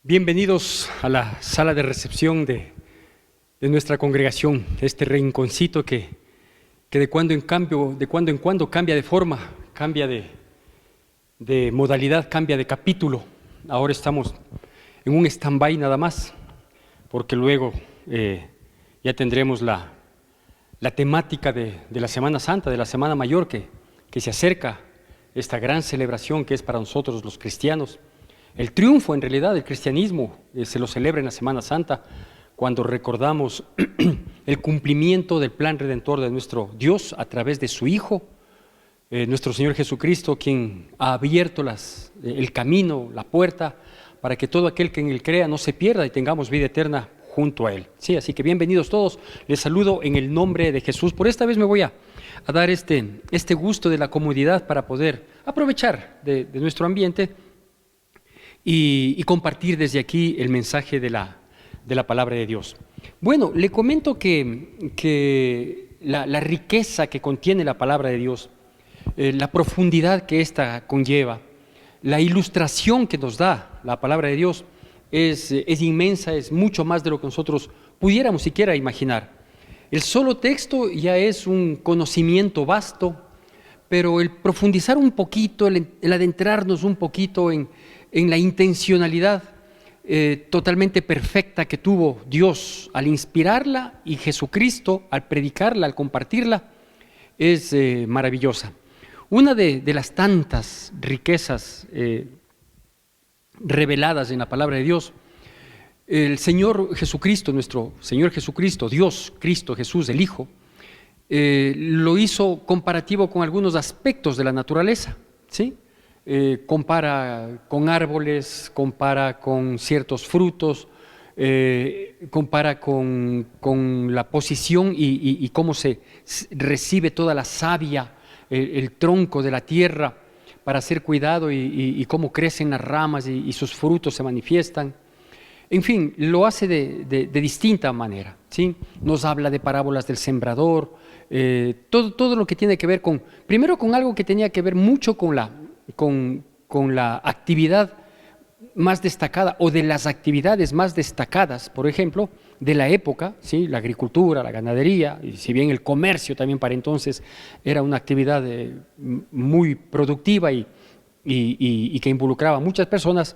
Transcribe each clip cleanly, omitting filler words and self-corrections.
Bienvenidos a la sala de recepción de nuestra congregación, este rinconcito que de cuando en cuando cambia de forma, cambia de modalidad, cambia de capítulo. Ahora estamos en un stand-by nada más, porque luego ya tendremos la temática de la Semana Santa, de la Semana Mayor que se acerca, esta gran celebración que es para nosotros los cristianos. El triunfo, en realidad, del cristianismo se lo celebra en la Semana Santa, cuando recordamos el cumplimiento del plan redentor de nuestro Dios a través de su Hijo, nuestro Señor Jesucristo, quien ha abierto el camino, la puerta, para que todo aquel que en Él crea no se pierda y tengamos vida eterna junto a Él. Sí, así que bienvenidos todos, les saludo en el nombre de Jesús. Por esta vez me voy a dar este gusto de la comodidad para poder aprovechar de nuestro ambiente y compartir desde aquí el mensaje de la palabra de Dios. Bueno, le comento que la riqueza que contiene la palabra de Dios, la profundidad que ésta conlleva, la ilustración que nos da la palabra de Dios es inmensa, es mucho más de lo que nosotros pudiéramos siquiera imaginar. El solo texto ya es un conocimiento vasto, pero el profundizar un poquito, el adentrarnos un poquito en la intencionalidad totalmente perfecta que tuvo Dios al inspirarla y Jesucristo al predicarla, al compartirla, es maravillosa. Una de las tantas riquezas reveladas en la palabra de Dios, el Señor Jesucristo, nuestro Señor Jesucristo, Dios, Cristo Jesús, el Hijo, lo hizo comparativo con algunos aspectos de la naturaleza, ¿sí? Compara con árboles, compara con ciertos frutos, compara con la posición y cómo se recibe toda la savia, el tronco de la tierra para ser cuidado y cómo crecen las ramas y sus frutos se manifiestan. En fin, lo hace de distinta manera, ¿sí? Nos habla de parábolas del sembrador, todo lo que tiene que ver primero con algo que tenía que ver mucho con la actividad más destacada o de las actividades más destacadas, por ejemplo, de la época, ¿sí? La agricultura, la ganadería, y si bien el comercio también para entonces era una actividad muy productiva y que involucraba a muchas personas,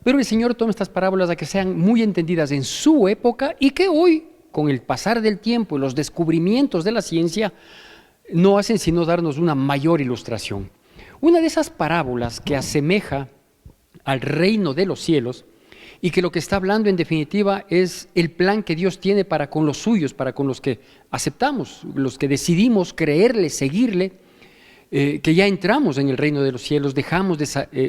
pero el Señor toma estas parábolas a que sean muy entendidas en su época y que hoy, con el pasar del tiempo y los descubrimientos de la ciencia, no hacen sino darnos una mayor ilustración. Una de esas parábolas que asemeja al reino de los cielos y que lo que está hablando en definitiva es el plan que Dios tiene para con los suyos, para con los que aceptamos, los que decidimos creerle, seguirle, que ya entramos en el reino de los cielos, dejamos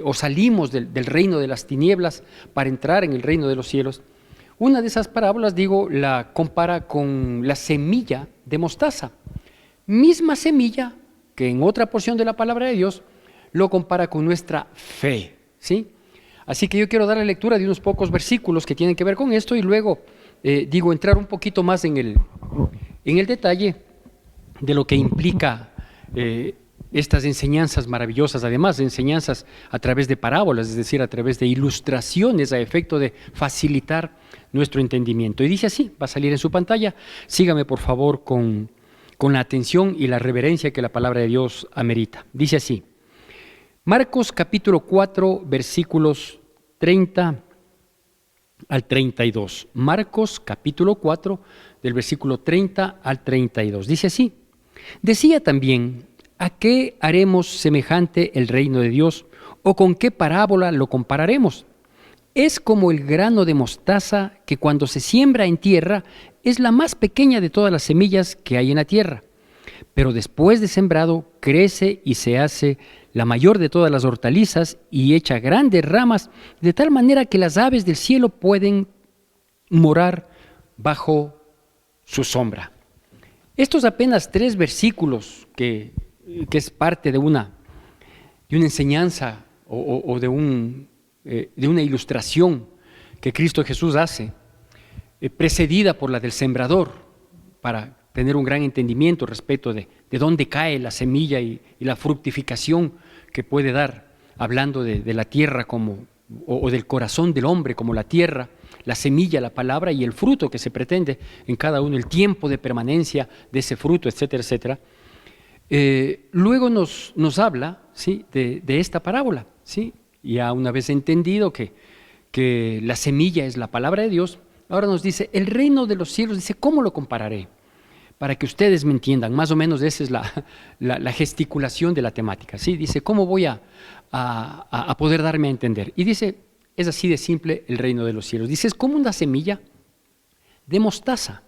o salimos del reino de las tinieblas para entrar en el reino de los cielos. Una de esas parábolas, la compara con la semilla de mostaza, misma semilla que en otra porción de la palabra de Dios lo compara con nuestra fe, ¿sí? Así que yo quiero dar la lectura de unos pocos versículos que tienen que ver con esto y luego, entrar un poquito más en el detalle de lo que implica estas enseñanzas maravillosas, además de enseñanzas a través de parábolas, es decir, a través de ilustraciones a efecto de facilitar nuestro entendimiento. Y dice así, va a salir en su pantalla, sígame por favor con la atención y la reverencia que la palabra de Dios amerita. Dice así, Marcos capítulo 4, versículos 30 al 32. Marcos capítulo 4, del versículo 30 al 32. Dice así, decía también, ¿a qué haremos semejante el reino de Dios? ¿O con qué parábola lo compararemos? Es como el grano de mostaza que cuando se siembra en tierra es la más pequeña de todas las semillas que hay en la tierra. Pero después de sembrado crece y se hace la mayor de todas las hortalizas y echa grandes ramas, de tal manera que las aves del cielo pueden morar bajo su sombra. Estos apenas 3 versículos que es parte de una enseñanza o de una ilustración que Cristo Jesús hace, precedida por la del sembrador, para tener un gran entendimiento respecto de dónde cae la semilla y la fructificación que puede dar hablando de la tierra como, o del corazón del hombre como la tierra, la semilla, la palabra y el fruto que se pretende en cada uno, el tiempo de permanencia de ese fruto, etcétera, etcétera. Luego nos habla, ¿sí?, de esta parábola, ¿sí? Ya una vez entendido que la semilla es la palabra de Dios, ahora nos dice, el reino de los cielos, dice, ¿cómo lo compararé? Para que ustedes me entiendan, más o menos esa es la gesticulación de la temática, ¿sí? Dice, ¿cómo voy a poder darme a entender? Y dice, es así de simple el reino de los cielos. Dice, es como una semilla de mostaza.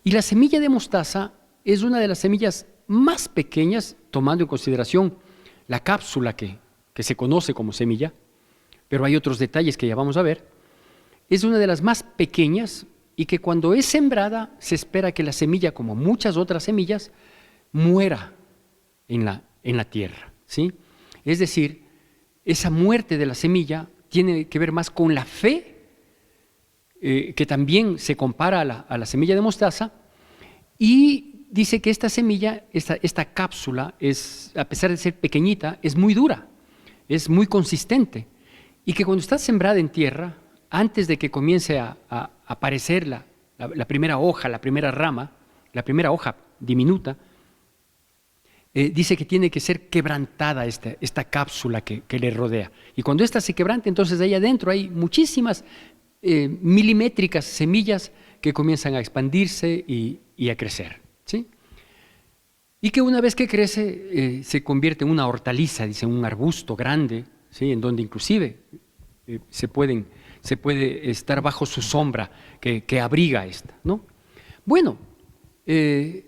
Y la semilla de mostaza es una de las semillas más pequeñas, tomando en consideración la cápsula que se conoce como semilla, pero hay otros detalles que ya vamos a ver. Es una de las más pequeñas y que cuando es sembrada se espera que la semilla, como muchas otras semillas, muera en la tierra, ¿sí? Es decir, esa muerte de la semilla tiene que ver más con la fe, que también se compara a la semilla de mostaza, y dice que esta semilla, esta cápsula, a pesar de ser pequeñita, es muy dura, es muy consistente, y que cuando está sembrada en tierra, antes de que comience a aparecer la primera hoja, la primera rama, la primera hoja diminuta, dice que tiene que ser quebrantada esta cápsula que le rodea. Y cuando ésta se quebrante, entonces ahí adentro hay muchísimas milimétricas semillas que comienzan a expandirse y a crecer, ¿sí? Y que una vez que crece, se convierte en una hortaliza, dice, un arbusto grande, ¿sí?, en donde inclusive se puede estar bajo su sombra que abriga esta, ¿no? Bueno, el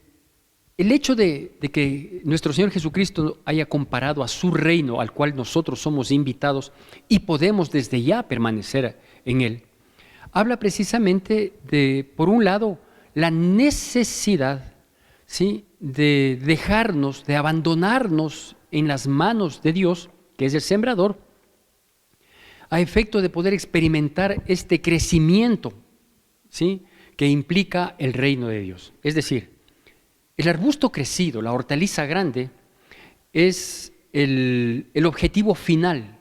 hecho de que nuestro Señor Jesucristo haya comparado a su reino, al cual nosotros somos invitados y podemos desde ya permanecer en él, habla precisamente de, por un lado, la necesidad, ¿sí?, de dejarnos, de abandonarnos en las manos de Dios, que es el sembrador, a efecto de poder experimentar este crecimiento, ¿sí?, que implica el reino de Dios. Es decir, el arbusto crecido, la hortaliza grande, es el objetivo final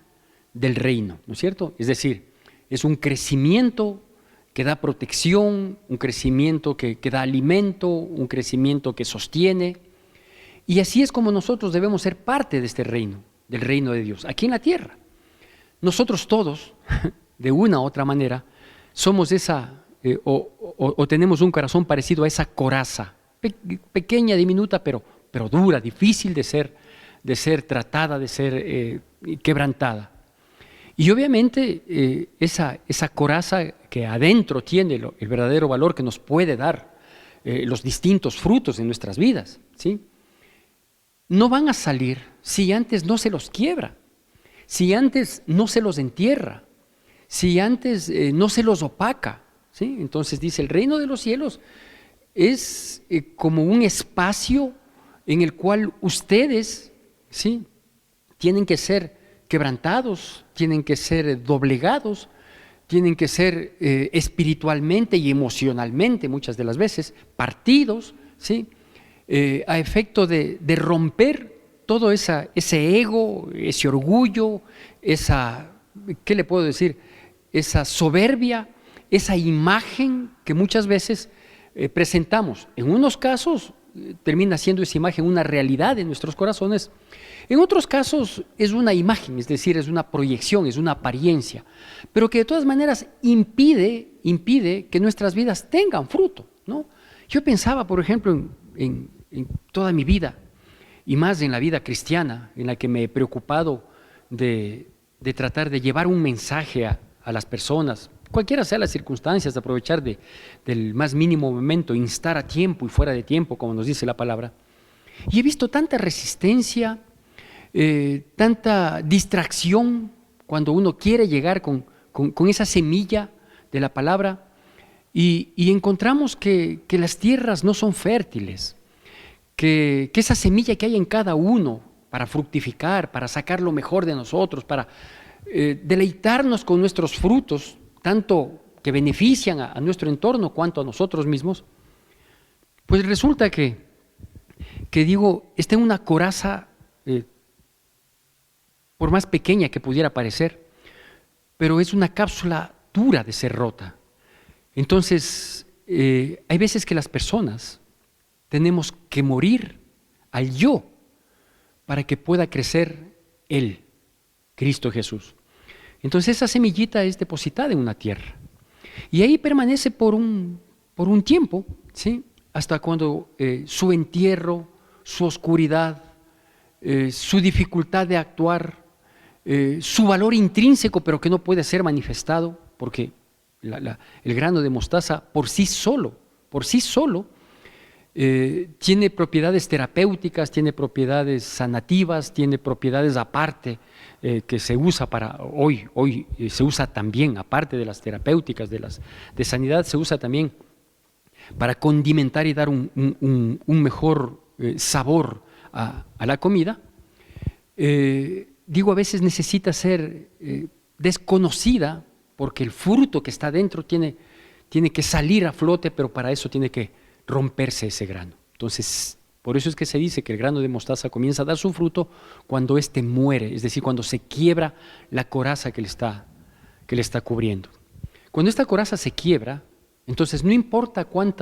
del reino, ¿no es cierto? Es decir, es un crecimiento que da protección, un crecimiento que da alimento, un crecimiento que sostiene. Y así es como nosotros debemos ser parte de este reino, del reino de Dios, aquí en la tierra. Nosotros todos, de una u otra manera, somos o tenemos un corazón parecido a esa coraza, pequeña, diminuta, pero dura, difícil de ser tratada, de ser quebrantada. Y obviamente esa coraza que adentro tiene el verdadero valor que nos puede dar los distintos frutos de nuestras vidas, ¿sí?, no van a salir si antes no se los quiebra, si antes no se los entierra, si antes no se los opaca, ¿sí? Entonces dice, el reino de los cielos es como un espacio en el cual ustedes, ¿sí?, tienen que ser quebrantados, tienen que ser doblegados, tienen que ser espiritualmente y emocionalmente, muchas de las veces, partidos, ¿sí?, a efecto de romper todo ese ego, ese orgullo, ¿qué le puedo decir?, esa soberbia, esa imagen que muchas veces presentamos. En unos casos termina siendo esa imagen una realidad en nuestros corazones, en otros casos es una imagen, es decir, es una proyección, es una apariencia, pero que de todas maneras impide que nuestras vidas tengan fruto, ¿no? Yo pensaba, por ejemplo, en toda mi vida, y más en la vida cristiana, en la que me he preocupado de tratar de llevar un mensaje a las personas, cualquiera sea las circunstancias, de aprovechar del más mínimo momento, instar a tiempo y fuera de tiempo, como nos dice la palabra. Y he visto tanta resistencia, tanta distracción cuando uno quiere llegar con esa semilla de la palabra, y encontramos que las tierras no son fértiles, que esa semilla que hay en cada uno para fructificar, para sacar lo mejor de nosotros, para deleitarnos con nuestros frutos, tanto que benefician a nuestro entorno cuanto a nosotros mismos, pues resulta que digo, está en una coraza por más pequeña que pudiera parecer, pero es una cápsula dura de ser rota. Entonces, hay veces que las personas tenemos que morir al yo para que pueda crecer Él, Cristo Jesús. Entonces esa semillita es depositada en una tierra y ahí permanece por un tiempo, ¿sí? Hasta cuando su entierro, su oscuridad, su dificultad de actuar, su valor intrínseco pero que no puede ser manifestado porque el grano de mostaza por sí solo, tiene propiedades terapéuticas, tiene propiedades sanativas, tiene propiedades aparte que se usa hoy se usa también, aparte de las terapéuticas, de sanidad, se usa también para condimentar y dar un mejor sabor a la comida. Digo, a veces necesita ser desconocida porque el fruto que está dentro tiene que salir a flote, pero para eso tiene que romperse ese grano. Entonces, por eso es que se dice que el grano de mostaza comienza a dar su fruto cuando éste muere, es decir, cuando se quiebra la coraza que le está cubriendo. Cuando esta coraza se quiebra, entonces no importa cuán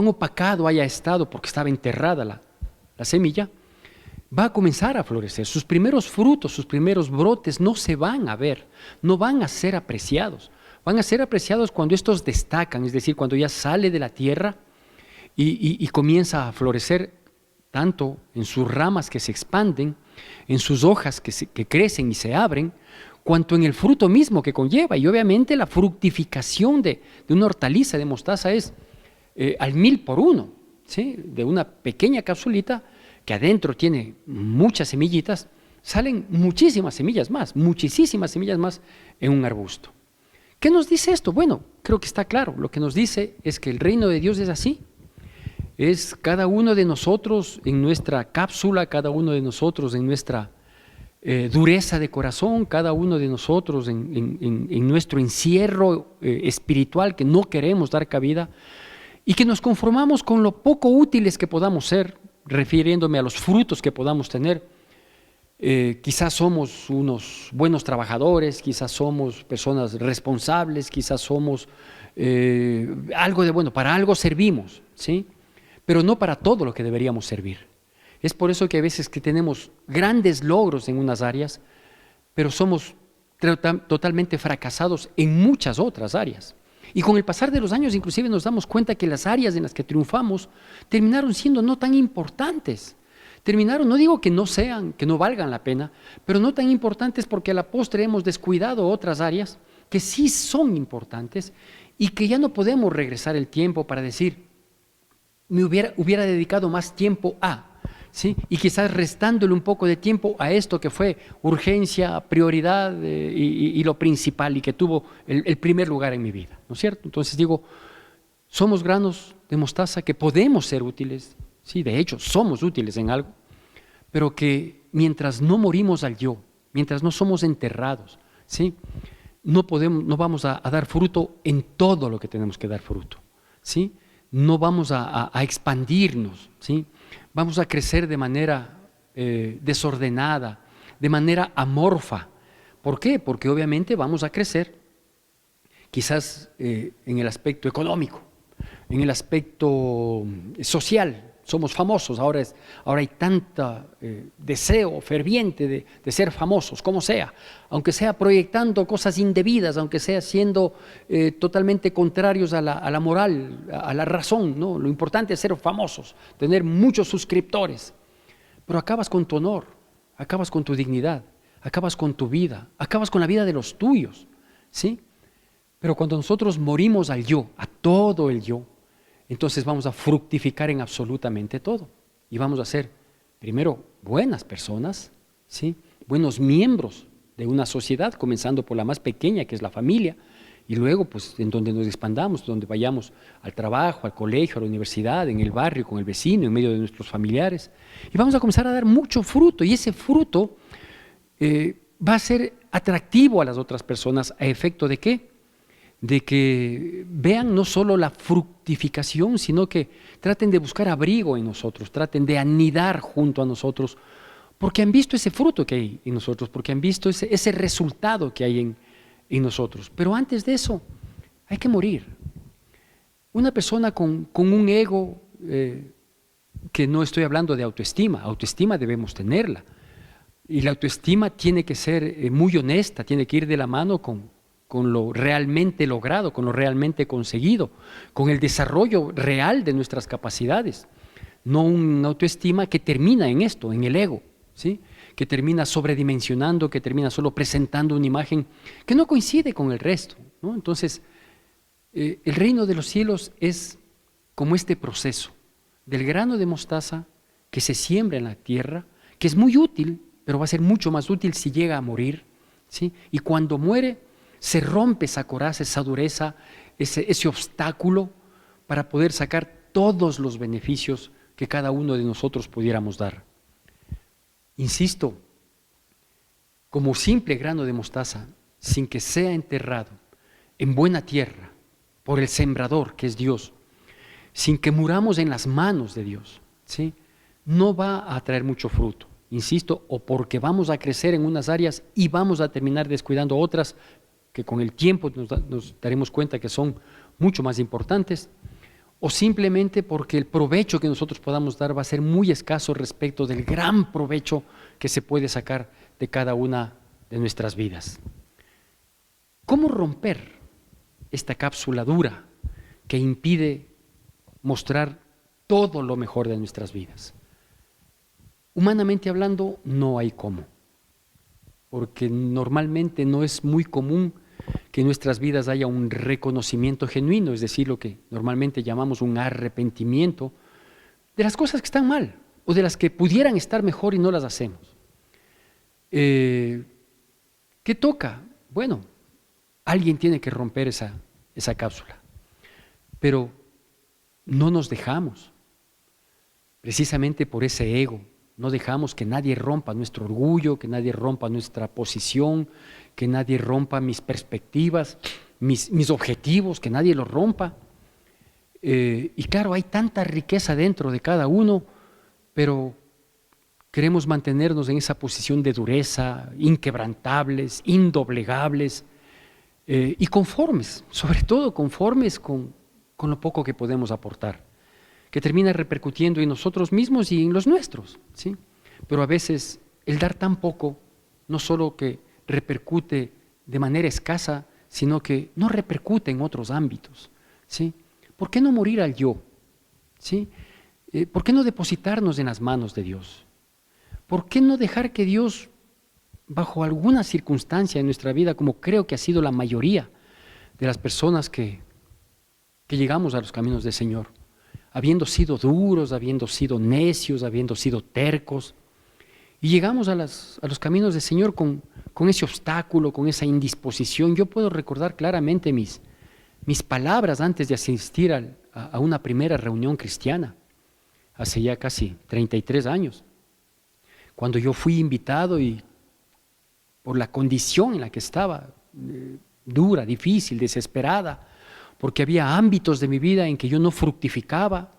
opacado haya estado porque estaba enterrada la semilla, va a comenzar a florecer. Sus primeros frutos, sus primeros brotes no se van a ver, no van a ser apreciados. Van a ser apreciados cuando estos destacan, es decir, cuando ya sale de la tierra y comienza a florecer tanto en sus ramas que se expanden, en sus hojas que crecen y se abren, cuanto en el fruto mismo que conlleva. Y obviamente la fructificación de una hortaliza de mostaza es al 1000 por 1, ¿sí? De una pequeña capsulita que adentro tiene muchas semillitas, salen muchísimas semillas más en un arbusto. ¿Qué nos dice esto? Bueno, creo que está claro. Lo que nos dice es que el reino de Dios es así. Es cada uno de nosotros en nuestra cápsula, cada uno de nosotros en nuestra dureza de corazón, cada uno de nosotros en nuestro encierro espiritual que no queremos dar cabida y que nos conformamos con lo poco útiles que podamos ser, refiriéndome a los frutos que podamos tener. Quizás somos unos buenos trabajadores, quizás somos personas responsables, quizás somos algo de bueno, para algo servimos, ¿sí? Pero no para todo lo que deberíamos servir. Es por eso que a veces que tenemos grandes logros en unas áreas, pero somos totalmente fracasados en muchas otras áreas. Y con el pasar de los años inclusive nos damos cuenta que las áreas en las que triunfamos terminaron siendo no tan importantes. Terminaron, no digo que no sean, que no valgan la pena, pero no tan importantes porque a la postre hemos descuidado otras áreas que sí son importantes y que ya no podemos regresar el tiempo para decir, me hubiera dedicado más tiempo a, ¿sí? Y quizás restándole un poco de tiempo a esto que fue urgencia, prioridad y lo principal y que tuvo el primer lugar en mi vida, ¿no es cierto? Entonces digo, somos granos de mostaza que podemos ser útiles, sí, de hecho somos útiles en algo, pero que mientras no morimos al yo, mientras no somos enterrados, ¿sí? No vamos a dar fruto en todo lo que tenemos que dar fruto, ¿sí? No vamos a expandirnos, ¿sí? Vamos a crecer de manera desordenada, de manera amorfa. ¿Por qué? Porque obviamente vamos a crecer quizás en el aspecto económico, en el aspecto social. Somos famosos, ahora hay tanto deseo ferviente de ser famosos, como sea, aunque sea proyectando cosas indebidas, aunque sea siendo totalmente contrarios a la moral, a la razón, ¿no? Lo importante es ser famosos, tener muchos suscriptores, pero acabas con tu honor, acabas con tu dignidad, acabas con tu vida, acabas con la vida de los tuyos, ¿sí? Pero cuando nosotros morimos al yo, a todo el yo, entonces vamos a fructificar en absolutamente todo y vamos a ser primero buenas personas, ¿sí? Buenos miembros de una sociedad, comenzando por la más pequeña que es la familia y luego pues en donde nos expandamos, donde vayamos al trabajo, al colegio, a la universidad, en el barrio, con el vecino, en medio de nuestros familiares y vamos a comenzar a dar mucho fruto y ese fruto va a ser atractivo a las otras personas a efecto de ¿qué? De que vean no solo la fructificación, sino que traten de buscar abrigo en nosotros, traten de anidar junto a nosotros, porque han visto ese fruto que hay en nosotros, porque han visto ese resultado que hay en nosotros. Pero antes de eso, hay que morir. Una persona con un ego, que no estoy hablando de autoestima debemos tenerla. Y la autoestima tiene que ser muy honesta, tiene que ir de la mano con lo realmente logrado, con lo realmente conseguido, con el desarrollo real de nuestras capacidades. No una autoestima que termina en esto, en el ego, ¿sí? Que termina sobredimensionando, que termina solo presentando una imagen que no coincide con el resto, ¿no? Entonces, el reino de los cielos es como este proceso del grano de mostaza que se siembra en la tierra, que es muy útil, pero va a ser mucho más útil si llega a morir, ¿sí? Y cuando muere, se rompe esa coraza, esa dureza, ese obstáculo para poder sacar todos los beneficios que cada uno de nosotros pudiéramos dar. Insisto, como simple grano de mostaza, sin que sea enterrado en buena tierra por el sembrador, que es Dios, sin que muramos en las manos de Dios, ¿sí? No va a traer mucho fruto, insisto, o porque vamos a crecer en unas áreas y vamos a terminar descuidando otras que con el tiempo nos daremos cuenta que son mucho más importantes, o simplemente porque el provecho que nosotros podamos dar va a ser muy escaso respecto del gran provecho que se puede sacar de cada una de nuestras vidas. ¿Cómo romper esta cápsula dura que impide mostrar todo lo mejor de nuestras vidas? Humanamente hablando, no hay cómo, porque normalmente no es muy común que en nuestras vidas haya un reconocimiento genuino, es decir, lo que normalmente llamamos un arrepentimiento de las cosas que están mal o de las que pudieran estar mejor y no las hacemos. ¿Qué toca? Bueno, alguien tiene que romper esa cápsula, pero no nos dejamos, precisamente por ese ego. No dejamos que nadie rompa nuestro orgullo, que nadie rompa nuestra posición, que nadie rompa mis perspectivas, mis objetivos, que nadie los rompa. Y claro, hay tanta riqueza dentro de cada uno, pero queremos mantenernos en esa posición de dureza, inquebrantables, indoblegables y conformes, sobre todo conformes con lo poco que podemos aportar, que termina repercutiendo en nosotros mismos y en los nuestros, ¿sí? Pero a veces el dar tan poco no solo que repercute de manera escasa, sino que no repercute en otros ámbitos, ¿sí? ¿Por qué no morir al yo? ¿Sí? ¿Por qué no depositarnos en las manos de Dios? ¿Por qué no dejar que Dios, bajo alguna circunstancia en nuestra vida, como creo que ha sido la mayoría de las personas que llegamos a los caminos del Señor, habiendo sido duros, habiendo sido necios, habiendo sido tercos, y llegamos a los caminos del Señor con ese obstáculo, con esa indisposición? Yo puedo recordar claramente mis palabras antes de asistir a una primera reunión cristiana, hace ya casi 33 años, cuando yo fui invitado y por la condición en la que estaba, dura, difícil, desesperada, porque había ámbitos de mi vida en que yo no fructificaba,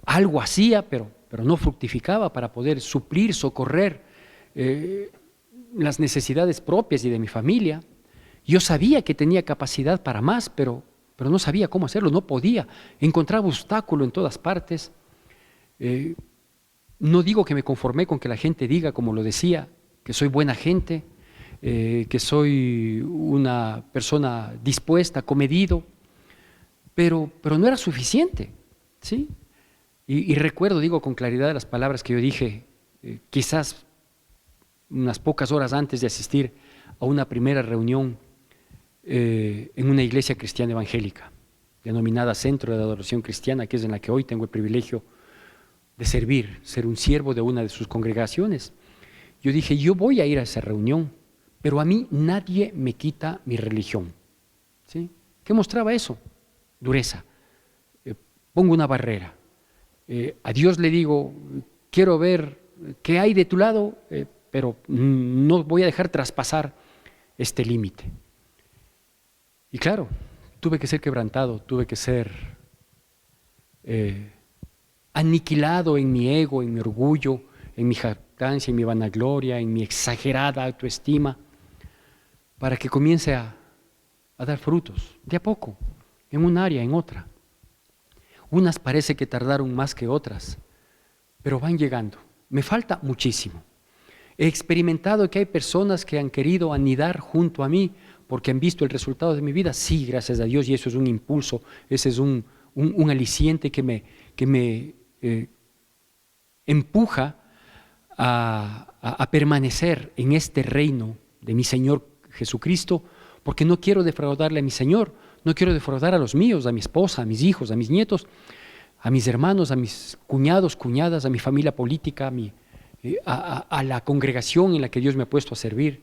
algo hacía, pero no fructificaba para poder suplir, socorrer las necesidades propias y de mi familia. Yo sabía que tenía capacidad para más, pero no sabía cómo hacerlo, no podía, encontraba obstáculo en todas partes. No digo que me conformé con que la gente diga, como lo decía, que soy buena gente, que soy una persona dispuesta, comedido, pero no era suficiente, ¿sí? Y recuerdo, digo con claridad las palabras que yo dije, quizás unas pocas horas antes de asistir a una primera reunión en una iglesia cristiana evangélica, denominada Centro de Adoración Cristiana, que es en la que hoy tengo el privilegio de servir, ser un siervo de una de sus congregaciones. Yo dije, yo voy a ir a esa reunión, pero a mí nadie me quita mi religión, ¿sí? ¿Qué mostraba eso? Dureza. Pongo una barrera. A Dios le digo, quiero ver qué hay de tu lado, pero no voy a dejar traspasar este límite. Y claro, tuve que ser quebrantado, tuve que ser aniquilado en mi ego, en mi orgullo, en mi jactancia, en mi vanagloria, en mi exagerada autoestima, para que comience a dar frutos, de a poco, en un área, en otra. Unas parece que tardaron más que otras, pero van llegando. Me falta muchísimo. He experimentado que hay personas que han querido anidar junto a mí porque han visto el resultado de mi vida. Sí, gracias a Dios, y eso es un impulso, ese es un aliciente que me empuja a permanecer en este reino de mi Señor Jesucristo, porque no quiero defraudarle a mi Señor, no quiero defraudar a los míos, a mi esposa, a mis hijos, a mis nietos, a mis hermanos, a mis cuñados, cuñadas, a mi familia política, a la congregación en la que Dios me ha puesto a servir.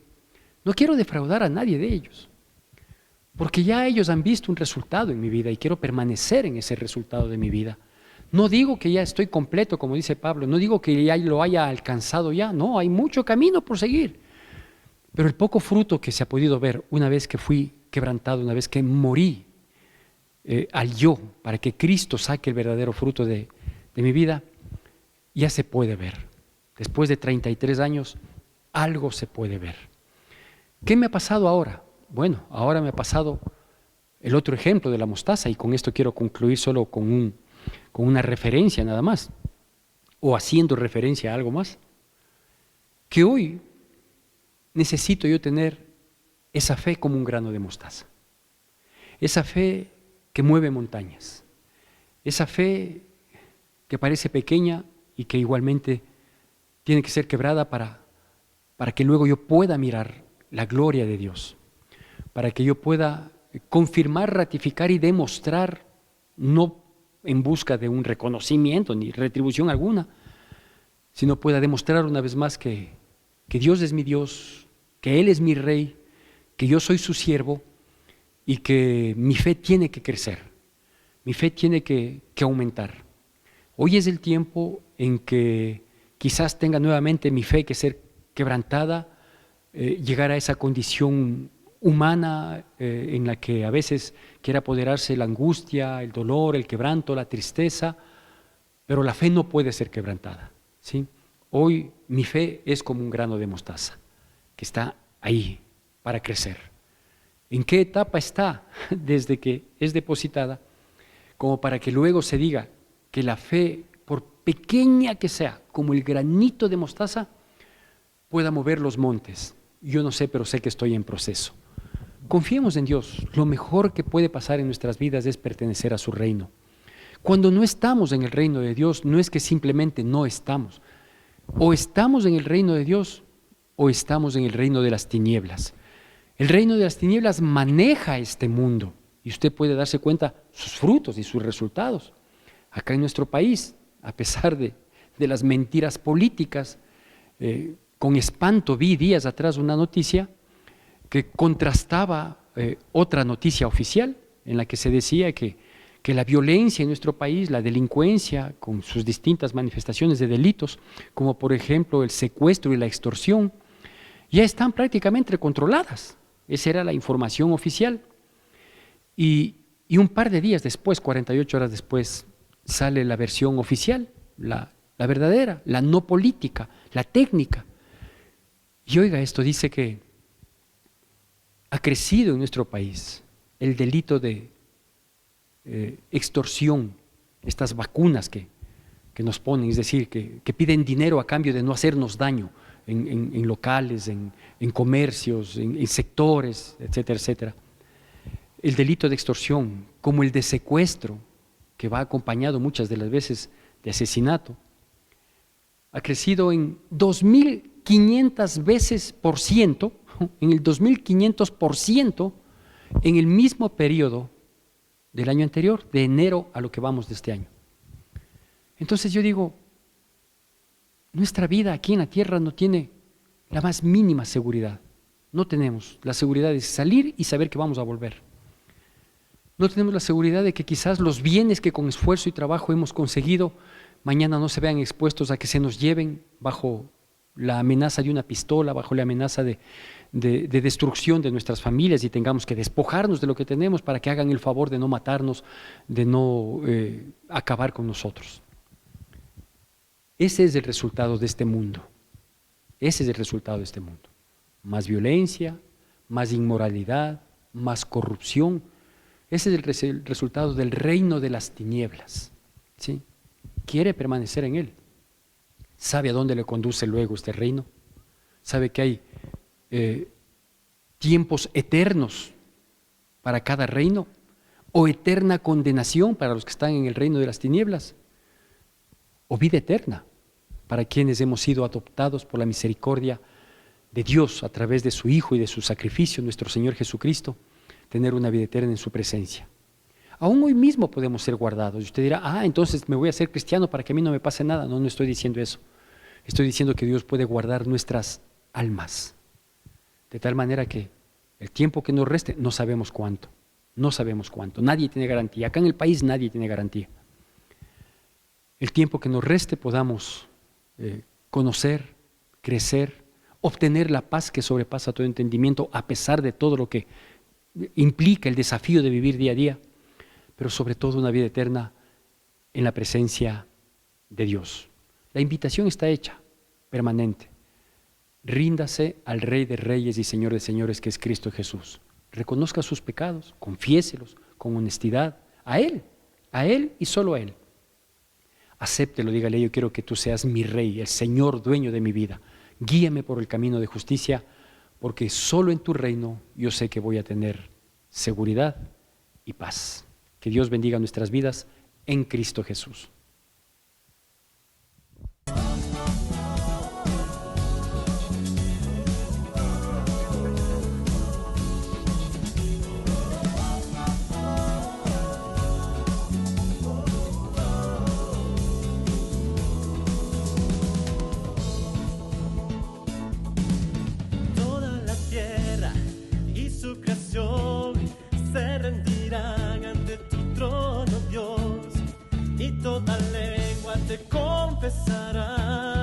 No quiero defraudar a nadie de ellos, porque ya ellos han visto un resultado en mi vida y quiero permanecer en ese resultado de mi vida. No digo que ya estoy completo, como dice Pablo, no digo que ya lo haya alcanzado ya, no, hay mucho camino por seguir. Pero el poco fruto que se ha podido ver una vez que fui quebrantado, una vez que morí al yo, para que Cristo saque el verdadero fruto de mi vida, ya se puede ver. Después de 33 años, algo se puede ver. ¿Qué me ha pasado ahora? Bueno, ahora me ha pasado el otro ejemplo de la mostaza, y con esto quiero concluir solo con una referencia nada más, o haciendo referencia a algo más, que hoy necesito yo tener esa fe como un grano de mostaza, esa fe que mueve montañas, esa fe que parece pequeña y que igualmente tiene que ser quebrada para que luego yo pueda mirar la gloria de Dios, para que yo pueda confirmar, ratificar y demostrar, no en busca de un reconocimiento ni retribución alguna, sino pueda demostrar una vez más que Dios es mi Dios, que Él es mi Rey, que yo soy su siervo y que mi fe tiene que crecer, mi fe tiene que aumentar. Hoy es el tiempo en que quizás tenga nuevamente mi fe que ser quebrantada, llegar a esa condición humana en la que a veces quiere apoderarse la angustia, el dolor, el quebranto, la tristeza, pero la fe no puede ser quebrantada, ¿sí? Hoy mi fe es como un grano de mostaza que está ahí para crecer. ¿En qué etapa está desde que es depositada? Como para que luego se diga que la fe, por pequeña que sea, como el granito de mostaza, pueda mover los montes. Yo no sé, pero sé que estoy en proceso. Confiemos en Dios. Lo mejor que puede pasar en nuestras vidas es pertenecer a su reino. Cuando no estamos en el reino de Dios, no es que simplemente no estamos. O estamos en el reino de Dios o estamos en el reino de las tinieblas. El reino de las tinieblas maneja este mundo y usted puede darse cuenta sus frutos y sus resultados. Acá en nuestro país, a pesar de las mentiras políticas, con espanto vi días atrás una noticia que contrastaba otra noticia oficial en la que se decía que la violencia en nuestro país, la delincuencia con sus distintas manifestaciones de delitos, como por ejemplo el secuestro y la extorsión, ya están prácticamente controladas. Esa era la información oficial. Y un par de días después, 48 horas después, sale la versión oficial, la verdadera, la no política, la técnica. Y oiga esto, dice que ha crecido en nuestro país el delito de extorsión, estas vacunas que nos ponen, es decir, que piden dinero a cambio de no hacernos daño en locales, en comercios, en sectores, etcétera, etcétera. El delito de extorsión, como el de secuestro, que va acompañado muchas de las veces de asesinato, ha crecido en 2.500 veces por ciento, en el 2.500% en el mismo periodo del año anterior, de enero a lo que vamos de este año. Entonces yo digo, nuestra vida aquí en la tierra no tiene la más mínima seguridad. No tenemos la seguridad de salir y saber que vamos a volver. No tenemos la seguridad de que quizás los bienes que con esfuerzo y trabajo hemos conseguido, mañana no se vean expuestos a que se nos lleven bajo la amenaza de una pistola, bajo la amenaza de destrucción de nuestras familias y tengamos que despojarnos de lo que tenemos para que hagan el favor de no matarnos, de no acabar con nosotros. Ese es el resultado de este mundo. Ese es el resultado de este mundo. Más violencia, más inmoralidad, más corrupción. Ese es el resultado del reino de las tinieblas. ¿Sí? Quiere permanecer en él. ¿Sabe a dónde le conduce luego este reino? ¿Sabe que hay tiempos eternos para cada reino? ¿O eterna condenación para los que están en el reino de las tinieblas? ¿O vida eterna para quienes hemos sido adoptados por la misericordia de Dios a través de su Hijo y de su sacrificio, nuestro Señor Jesucristo, tener una vida eterna en su presencia? Aún hoy mismo podemos ser guardados. Y usted dirá, entonces me voy a hacer cristiano para que a mí no me pase nada. No, no estoy diciendo eso. Estoy diciendo que Dios puede guardar nuestras almas. De tal manera que el tiempo que nos reste, no sabemos cuánto. No sabemos cuánto. Nadie tiene garantía. Acá en el país nadie tiene garantía. El tiempo que nos reste podamos conocer, crecer, obtener la paz que sobrepasa todo entendimiento a pesar de todo lo que implica el desafío de vivir día a día, pero sobre todo una vida eterna en la presencia de Dios. La invitación está hecha, permanente. Ríndase al Rey de Reyes y Señor de Señores, que es Cristo Jesús. Reconozca sus pecados, confiéselos con honestidad a Él y solo a Él. Acéptelo, dígale, yo quiero que tú seas mi Rey, el Señor dueño de mi vida. Guíame por el camino de justicia, porque solo en tu reino yo sé que voy a tener seguridad y paz. Que Dios bendiga nuestras vidas en Cristo Jesús. Toda la tierra y su creación se rendirán ante tu trono, Dios, y toda lengua te confesará